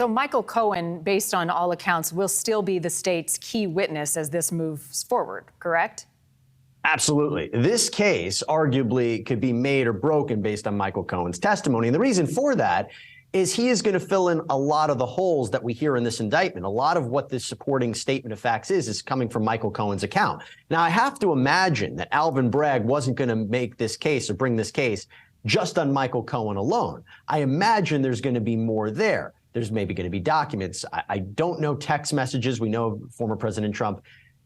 So Michael Cohen, based on all accounts, will still be the state's key witness as this moves forward, correct? Absolutely. This case arguably could be made or broken based on Michael Cohen's testimony. And the reason for that is he is going to fill in a lot of the holes that we hear in this indictment. A lot of what this supporting statement of facts is coming from Michael Cohen's account. Now, I have to imagine that Alvin Bragg wasn't going to make this case or bring this case just on Michael Cohen alone. I imagine there's going to be more there. There's maybe going to be documents. I don't know text messages. We know former President Trump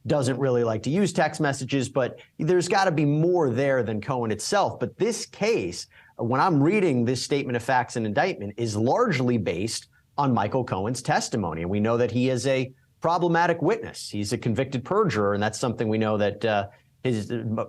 doesn't really like to use text messages, but there's got to be more there than Cohen itself. But this case, when I'm reading this statement of facts and indictment, is largely based on Michael Cohen's testimony. And we know that he is a problematic witness. He's a convicted perjurer, and that's something we know that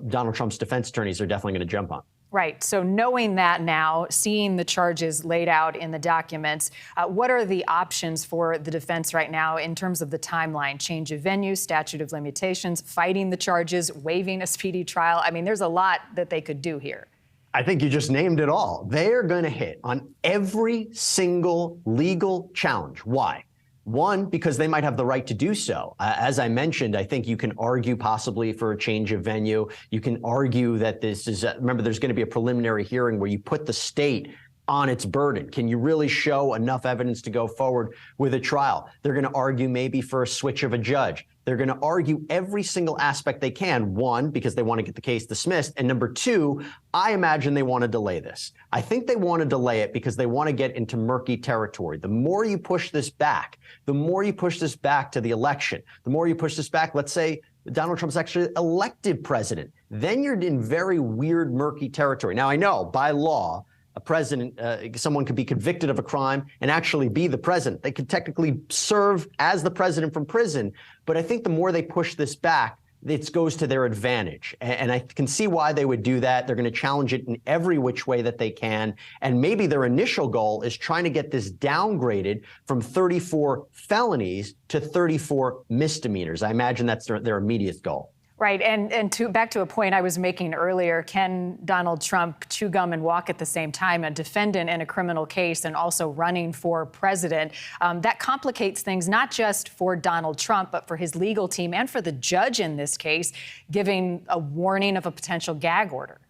Donald Trump's defense attorneys are definitely going to jump on. Right. So knowing that now, seeing the charges laid out in the documents, what are the options for the defense right now in terms of the timeline? Change of venue, statute of limitations, fighting the charges, waiving a speedy trial? I mean, there's a lot that they could do here. I think you just named it all. They are going to hit on every single legal challenge. Why? One, because they might have the right to do so. As I mentioned, I think you can argue possibly for a change of venue. You can argue that this is, remember, there's going to be a preliminary hearing where you put the state on its burden. Can you really show enough evidence to go forward with a trial? They're going to argue maybe for a switch of a judge. They're going to argue every single aspect they can. One, because they want to get the case dismissed. And number two, I imagine they want to delay this. I think they want to delay it because they want to get into murky territory. The more you push this back, the more you push this back to the election, the more you push this back, let's say Donald Trump's actually elected president, then you're in very weird, murky territory. Now, I know by law, a president, someone could be convicted of a crime and actually be the president. They could technically serve as the president from prison. But I think the more they push this back, it goes to their advantage. And I can see why they would do that. They're going to challenge it in every which way that they can. And maybe their initial goal is trying to get this downgraded from 34 felonies to 34 misdemeanors. I imagine that's their immediate goal. Right. And back to a point I was making earlier, can Donald Trump chew gum and walk at the same time, a defendant in a criminal case and also running for president? That complicates things, not just for Donald Trump, but for his legal team and for the judge in this case, giving a warning of a potential gag order.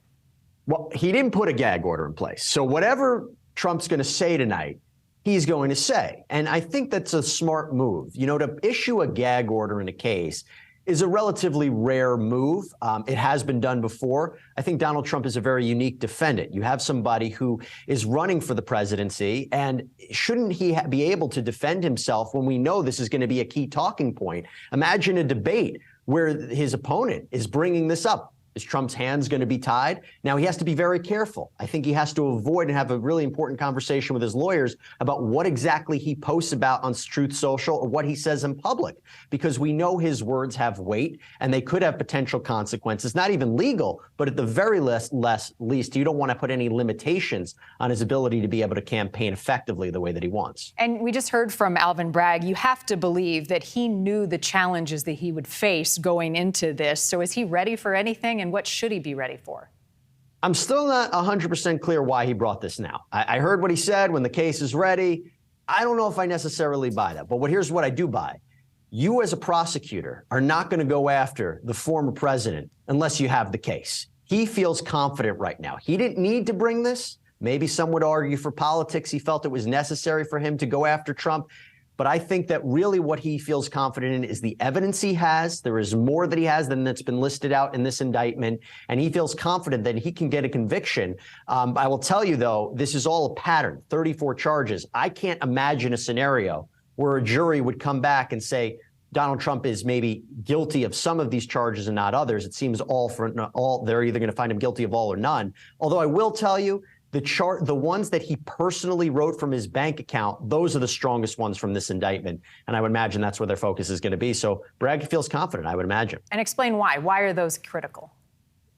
Well, he didn't put a gag order in place. So whatever Trump's going to say tonight, he's going to say. And I think that's a smart move. You know, to issue a gag order in a case is a relatively rare move. It has been done before. I think Donald Trump is a very unique defendant. You have somebody who is running for the presidency, and shouldn't he be able to defend himself when we know this is going to be a key talking point? Imagine a debate where his opponent is bringing this up. Is Trump's hands going to be tied? Now, he has to be very careful. I think he has to avoid and have a really important conversation with his lawyers about what exactly he posts about on Truth Social or what he says in public, because we know his words have weight and they could have potential consequences, not even legal, but at the very least, you don't want to put any limitations on his ability to be able to campaign effectively the way that he wants. And we just heard from Alvin Bragg. You have to believe that he knew the challenges that he would face going into this. So is he ready for anything? And what should he be ready for? I'm still not 100% clear why he brought this now. I heard what he said when the case is ready. I don't know if I necessarily buy that. But here's what I do buy. You as a prosecutor are not going to go after the former president unless you have the case. He feels confident right now. He didn't need to bring this. Maybe some would argue for politics. He felt it was necessary for him to go after Trump. But I think that really what he feels confident in is the evidence he has. There is more that he has than that's been listed out in this indictment. And he feels confident that he can get a conviction. I will tell you, though, this is all a pattern, 34 charges. I can't imagine a scenario where a jury would come back and say Donald Trump is maybe guilty of some of these charges and not others. It seems they're either going to find him guilty of all or none. Although I will tell you, the ones that he personally wrote from his bank account, those are the strongest ones from this indictment. And I would imagine that's where their focus is going to be. So Bragg feels confident, I would imagine. And explain why. Why are those critical?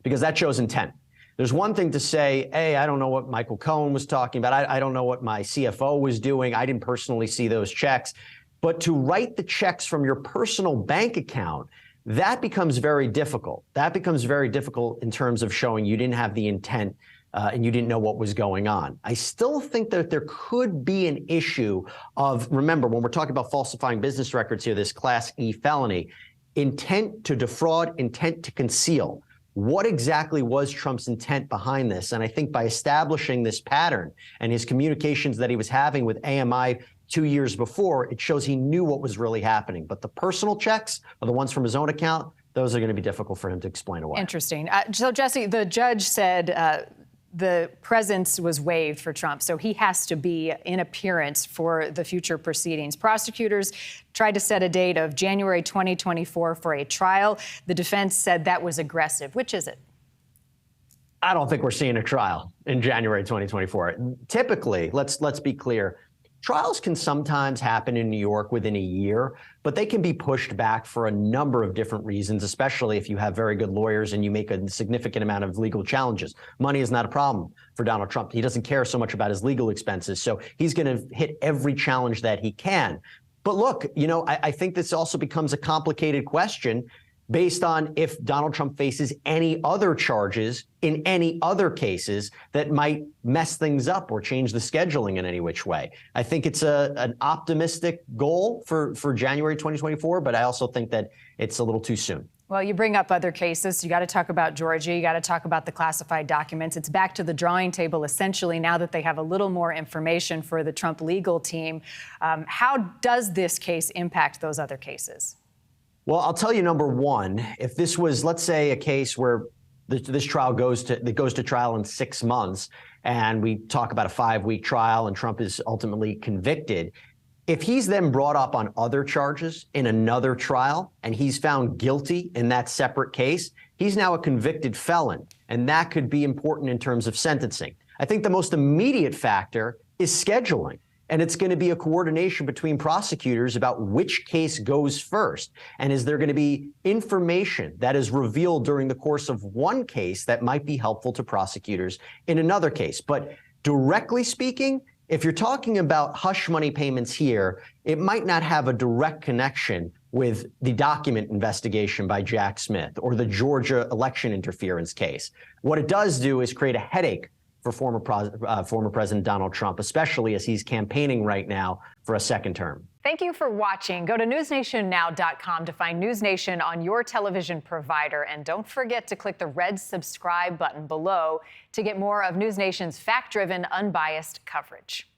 Because that shows intent. There's one thing to say, hey, I don't know what Michael Cohen was talking about. I don't know what my CFO was doing. I didn't personally see those checks. But to write the checks from your personal bank account, that becomes very difficult. That becomes very difficult in terms of showing you didn't have the intent and you didn't know what was going on. I still think that there could be an issue of, remember, when we're talking about falsifying business records here, this Class E felony, intent to defraud, intent to conceal. What exactly was Trump's intent behind this? And I think by establishing this pattern and his communications that he was having with AMI 2 years before, it shows he knew what was really happening. But the personal checks are the ones from his own account. Those are going to be difficult for him to explain away. Interesting. So, Jesse, the judge said the presence was waived for Trump, so he has to be in appearance for the future proceedings. Prosecutors tried to set a date of January 2024 for a trial. The defense said that was aggressive. Which is it? I don't think we're seeing a trial in January 2024. Typically, let's be clear, trials can sometimes happen in New York within a year, but they can be pushed back for a number of different reasons, especially if you have very good lawyers and you make a significant amount of legal challenges. Money is not a problem for Donald Trump. He doesn't care so much about his legal expenses, so he's going to hit every challenge that he can. But look, I think this also becomes a complicated question based on if Donald Trump faces any other charges in any other cases that might mess things up or change the scheduling in any which way. I think it's an optimistic goal for January 2024, but I also think that it's a little too soon. Well, you bring up other cases. You got to talk about Georgia. You got to talk about the classified documents. It's back to the drawing table, essentially, now that they have a little more information for the Trump legal team. How does this case impact those other cases? Well, I'll tell you, number one, if this was, let's say, a case where this trial goes to trial in 6 months, and we talk about a 5-week trial and Trump is ultimately convicted, if he's then brought up on other charges in another trial and he's found guilty in that separate case, he's now a convicted felon, and that could be important in terms of sentencing. I think the most immediate factor is scheduling. And it's going to be a coordination between prosecutors about which case goes first. And is there going to be information that is revealed during the course of one case that might be helpful to prosecutors in another case? But directly speaking, if you're talking about hush money payments here, it might not have a direct connection with the document investigation by Jack Smith or the Georgia election interference case. What it does do is create a headache for former President Donald Trump, especially as he's campaigning right now for a second term. Thank you for watching. Go to newsnationnow.com to find NewsNation on your television provider. And don't forget to click the red subscribe button below to get more of NewsNation's fact-driven, unbiased coverage.